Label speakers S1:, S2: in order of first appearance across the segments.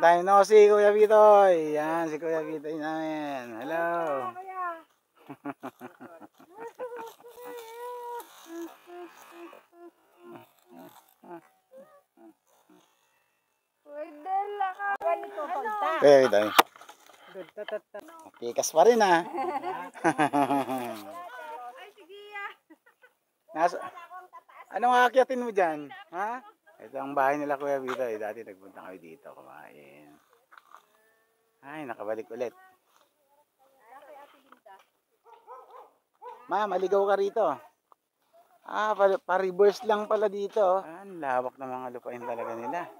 S1: tayo. No, si Kuya Bitoy. Yan, si Kuya Bitoy namin. Hello. Kuya Bitoy. Pikas pa rin ah. Anong aakyatin mo dyan? Ha? Ito ang bahay nila Kuya Bitoy. Dati nagpunta kami dito kumain. Ay, nakabalik ulit. Ma, maligaw ka rito. Ah, pa-reverse lang pala dito. Ah, lawak ng mga lupain talaga nila.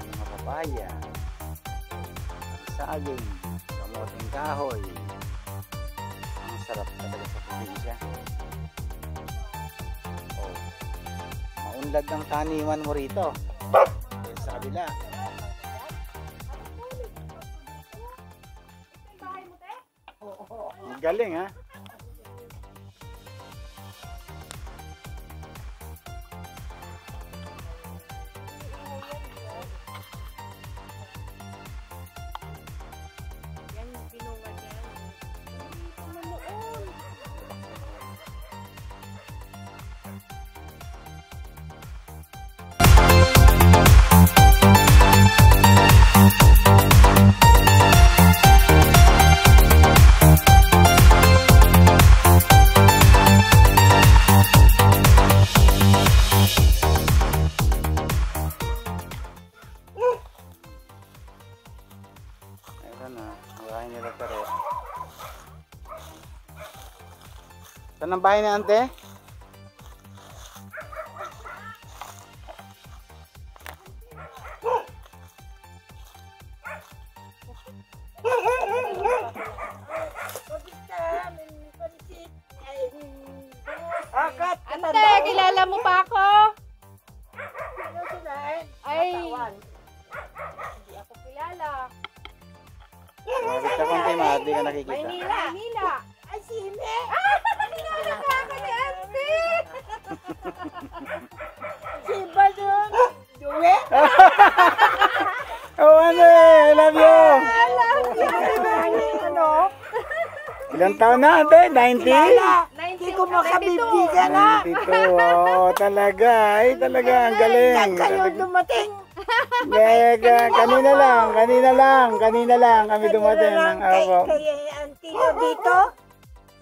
S1: Mga papaya, saging, kamoting kahoy. Ang sarap talaga sa probinsya. Oh, maunlad ng taniman mo rito. Sa kabila. Ang galing ha. Saan ang bahay ni ante?
S2: Ante, kilala mo pa ako? Ay, hindi ako kilala.
S1: Mabit ka konti, di ka nakikita.
S2: Maynila. Ay, si Hime. Kilala ka ako ni ante. Si Badon. Duwe.
S1: Oh, ante, I love you.
S2: Ano?
S1: Ilang taon na ante? 90?
S2: Hindi ko makabibigyan na.
S1: 92, oh, talaga. Ay, talaga, ang galing.
S2: Saan kayo dumating?
S1: Kanina lang kami dumating ng apo.
S2: Kaya auntie nyo dito?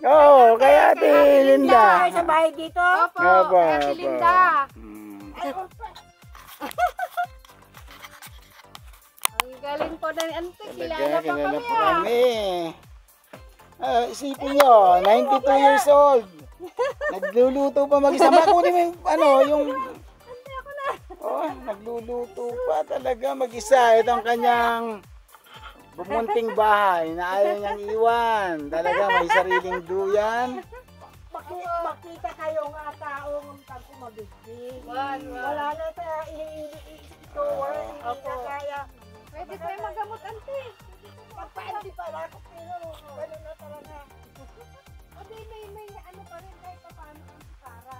S1: Oo, kaya Ate Linda.
S2: Sa bahay dito?
S1: Opo,
S2: Ate Linda. Ang galing po na auntie. Kilala pa kami.
S1: Isipin nyo, 92 years old. Nagluluto pa mag-isa. Kunin mo yung, nagluluto pa talaga mag-isa. Ito ang kanyang bumunting bahay na ayaw niyang iwan. Talaga may sariling duyan.
S2: Makita kayo nga taong kumabigay. Wala na sa i-store. Kaya. Pwede ko yung magamot, ante. Magpa-anti pala ako, pero gano'n na talaga. Hindi, may ano pa rin kahit pa paano ang para.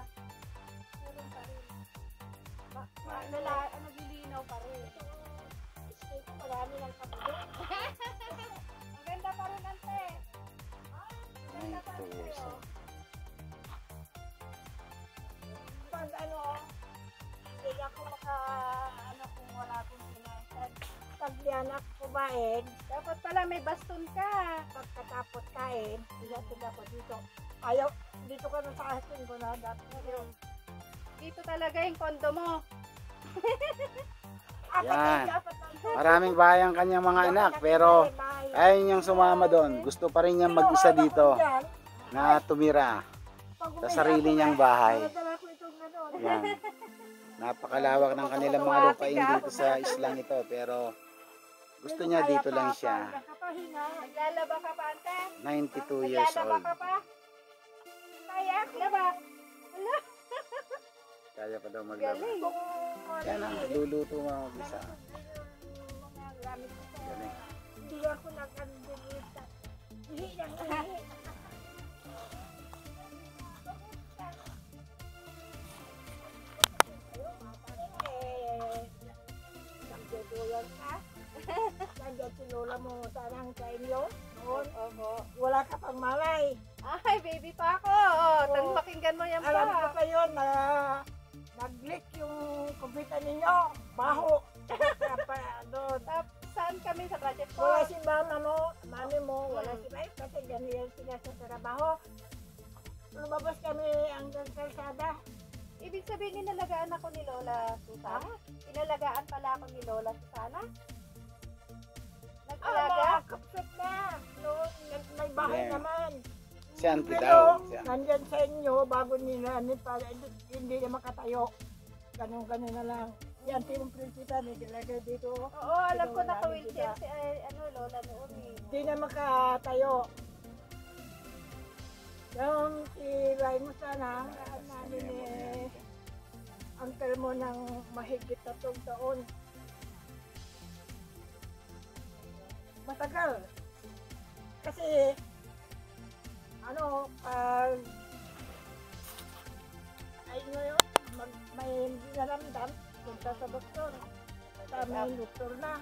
S2: Meron pa rin. Naglilinaw pa rin. Marami lang kapito. Maganda pa rin, ante. Maganda pa rin kayo. Pag hindi ako kung wala akong sinasad. Pag yan ako kumain, dapat pala may baston ka. Pagkatapos kain, sila ko dito. Ayaw, dito ka na sa asin ko na dapat. Dito talaga yung kondo mo.
S1: Yan. Maraming bahay ang kanyang mga anak, pero ayaw niyang sumama doon. Gusto pa rin niyang mag-isa dito na tumira sa sarili niyang bahay. Yan. Napakalawak ng kanilang mga lupain dito sa islang ito, pero gusto niya dito lang siya.
S2: Naglalaba ka pa, ante?
S1: 92 years old.
S2: Kaya, laba.
S1: Kaya pa daw maglaba. Yan ang luluto mga mag-isa. Galing.
S2: Hindi ako nag-andumita. Ihi lang, ihi. Nagduduyan ka? Nandiyan si Lola mo sanang sa inyo noon. Wala ka pang malay.
S3: Ay, baby pa ako. Oh, pakinggan mo yan pa.
S2: Alam ko kayo na nag-leak yung kumpita ninyo. Baho. Doon.
S3: Saan kami sa project ko?
S2: Wala si mami mo, wala si Mike kasi ganyan sila sa trabaho. Lumabas kami hanggang kalsada.
S3: Ibig sabihin, inalagaan ako ni Lola Susana? Inalagaan pala ako ni Lola Susana? Nag-alaga?
S2: Kapsat na. Noon, may bahay
S1: Yeah.
S2: naman.
S1: Si auntie daw.
S2: Pero, nandyan sa inyo, bago nila, hindi na makatayo. Ganun na lang. Yan, timong prinsita, may talaga dito.
S3: Oo, alam ko naka-wheelchair si Lola noon eh.
S2: Hindi na makatayo. Yung si Raimo sana, namin ang termo ng mahigit 3 taon. Matagal. Kasi, pag ay ngayon, may naramdam, punta sa doktor. May doktor na.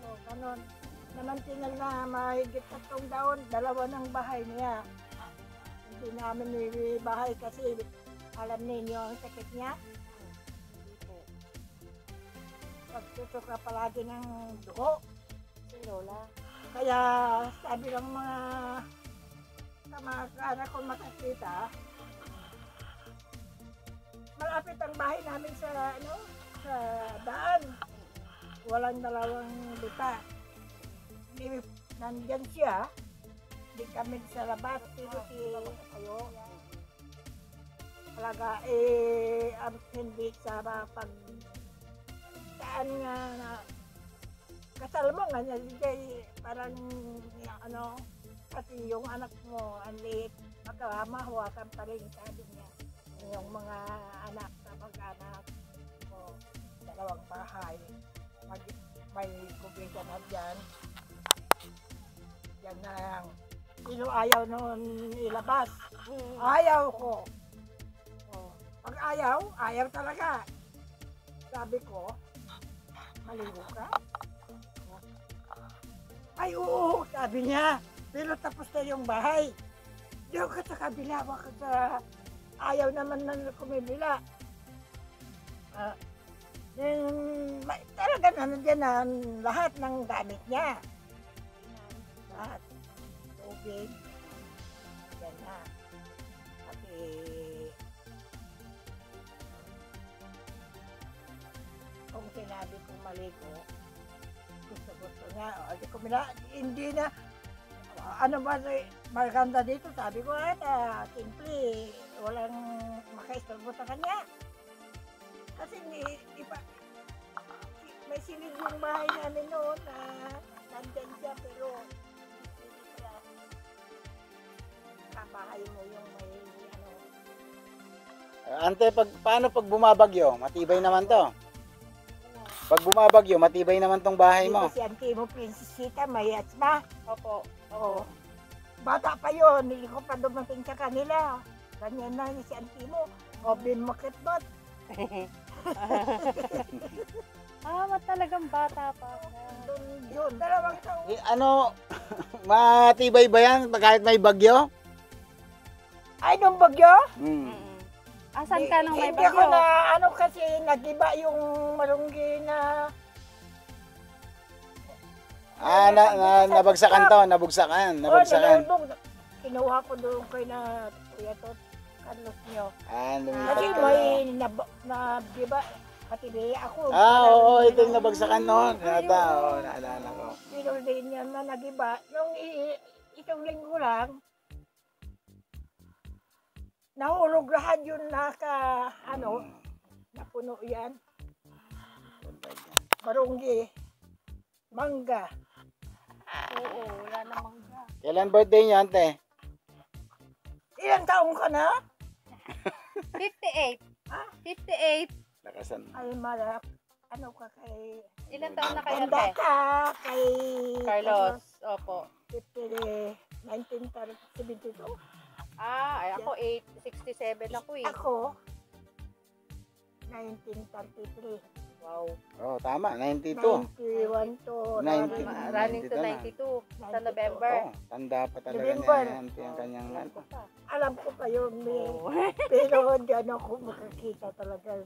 S2: O, ganon. Namantinal na mahigit 3 taon, 2 ng bahay niya. Hindi namin bahay kasi alam ninyo ang sakit niya. Pagtutok na palagi ng dugo.
S3: Si Lola.
S2: Kaya sabi ng mga kamag-anak ko makakita, malapit ang bahay namin sa daan. Walang 2 lupa. Nandyan siya, di kami sa labas, pero kayo. Talaga, hindi sa pag saan nga na kasal mo nga niya, parang kasi yung anak mo, ang liit, mahawakan pa rin, sabi niya. Yung mga anak na mag-anak mo, 2 bahay, may kumpisa na dyan. Yan na lang. Sino ayaw noon ilabas? Ayaw ko. Pag ayaw talaga. Sabi ko, maligo ka? Ay, oo, sabi niya. Pero tapos na yung bahay. Diyo ka sa kabila, baka sa ayaw naman na kumibila. Talaga nandiyan ang lahat ng gamit niya. Lahat. Tubig. Yan na. Kasi kung sinabi kong maligo, gusto niya. Hindi na, maganda dito. Sabi ko, simple, walang makaistorbo sa kanya. Kasi may silid yung bahay namin noon na nandyan siya, pero hindi pala kabahay mo yung may
S1: Ante, paano pag bumabagyo? Matibay naman to. Pag bumabagyo, matibay naman tong bahay mo.
S2: Si auntie mo, prinsesita, may asma.
S3: Opo.
S2: Oo. Bata pa yun, hindi ko pa dumating sa kanila. Ganyan na si auntie mo. O, binmakit-bat.
S3: Talagang bata pa.
S2: Yun, 2 taon.
S1: Matibay ba yan kahit may bagyo?
S2: Ay, nung bagyo?
S3: Asan ka nung may
S2: Hindi ko
S3: bagyo?
S2: na, kasi nagiba yung malunggi na...
S1: Nabagsakan to, nabugsakan.
S2: nalulubog. Kinuha ko doon kay na Kuya Tot, Carlos nyo.
S1: Lumipat
S2: Kasi
S1: ka.
S2: may nagiba, pati ako.
S1: Oo, ito yung nabagsakan noon. Naalala ko.
S2: Pero din yan na nagiba. Nung itong linggo lang, nahulog lahat yun napuno yan. Barunggi, mangga.
S3: Oo, wala namang ga.
S1: Kailan birthday niya, ante?
S2: Ilang taong ka na?
S3: 58. 58.
S1: Lakasan.
S2: Ay, malak. Ka kay...
S3: Ilan taon na kayo,
S2: Ganda
S3: ate?
S2: ka kay...
S3: Carlos. Opo.
S2: 1972.
S3: Ay ako 867 ako eh.
S2: Ako, 1933.
S3: Wow.
S1: Oh, tama, 92.
S2: 91 to
S1: 90.
S3: Running to
S1: 92
S3: 92 sa November.
S1: Oh, tanda pa talaga
S2: November.
S1: ni Auntie ang kanyang
S3: Alam
S1: ano.
S3: ko pa.
S2: Alam ko pa yun,
S3: Oo.
S2: pero hindi ako makakita talaga.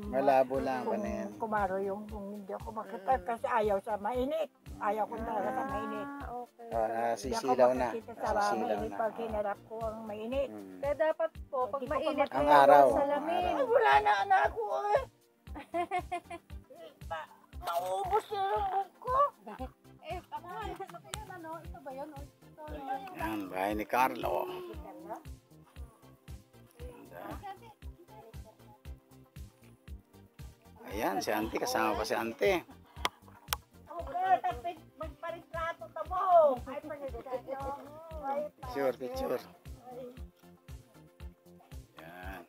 S1: Malabo lang pa na yan.
S2: Kumaro yung kung hindi ako makita kasi ayaw sa mainit. Ayaw ko talaga sa mainit.
S3: Okay.
S2: Hindi
S1: Sisilaw
S2: ako
S1: na.
S2: makakita sa
S1: Sisilaw
S2: mainit
S1: na.
S2: pag hinarap ko ang mainit.
S1: Mm.
S3: Kaya dapat po, pag
S2: Hindi ko pa
S3: mainit
S1: Ang
S3: kayo,
S1: araw,
S3: sa
S1: ang
S3: lamin.
S1: araw.
S2: Ay, wala na anak ko eh. Maubos na yung buhok ko.
S3: Eh, ako nga, ano yun, ano? Ito ba yun? Ito, ano?
S1: Yan, bahay ni Carlo. Ganda. Ayan, si Auntie. Kasama pa si Auntie.
S2: Okay, tapos magparitrato ka mo. Ay,
S1: Picture, picture. Yan.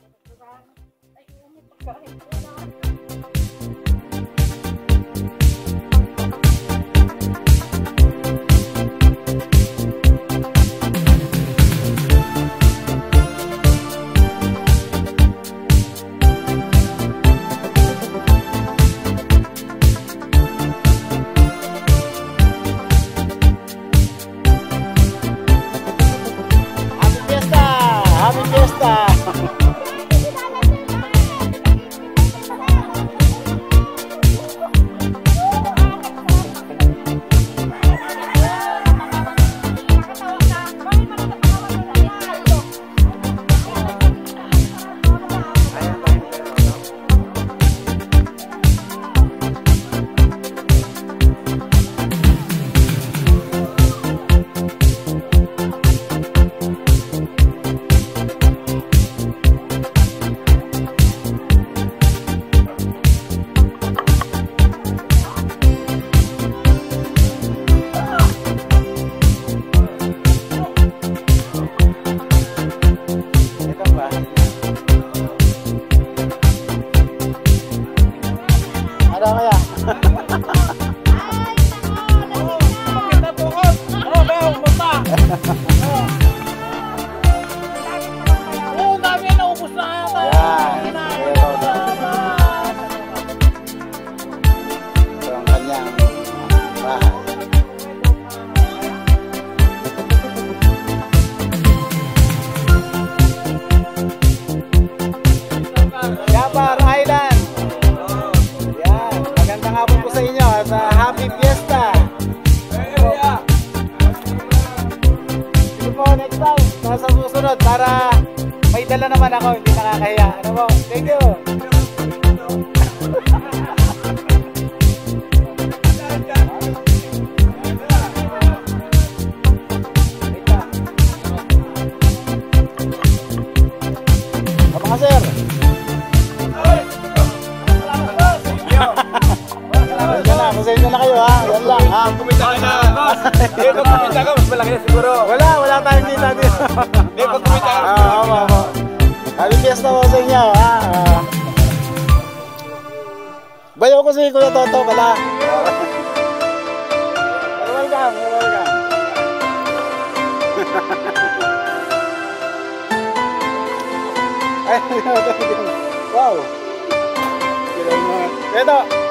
S1: Happy Fiesta! Happy Fiesta! Ayan, bahay ni Carlo. Ito ang bahay niya. Ano kaya?
S2: Makita po ko. Oo, daw, musta. Oo, dami na ubos na.
S1: Yan. Ito ang kanyang bahay. Yabar Island. Yan. Magandang hapon po sa inyo at happy fiesta. Sige po, next time. Nasa susunod para may dala naman ako, hindi nakakahiya. Ano po? Thank you. Wait lang. Apa ka, sir? Pasensya na kayo ha. Yan lang ha.
S4: Kumita ka na. Hindi, pag kumita ka, mas malaki na siguro.
S1: Wala tayong kita dito.
S4: Hindi, pag kumita ka, mas
S1: Ah,
S4: malaki
S1: opo,
S4: na.
S1: opo. Happy fiesta po sa inyo ha. Bayo ko si Kuya Toto pala. Welcome, welcome. Ay, wow. Ito.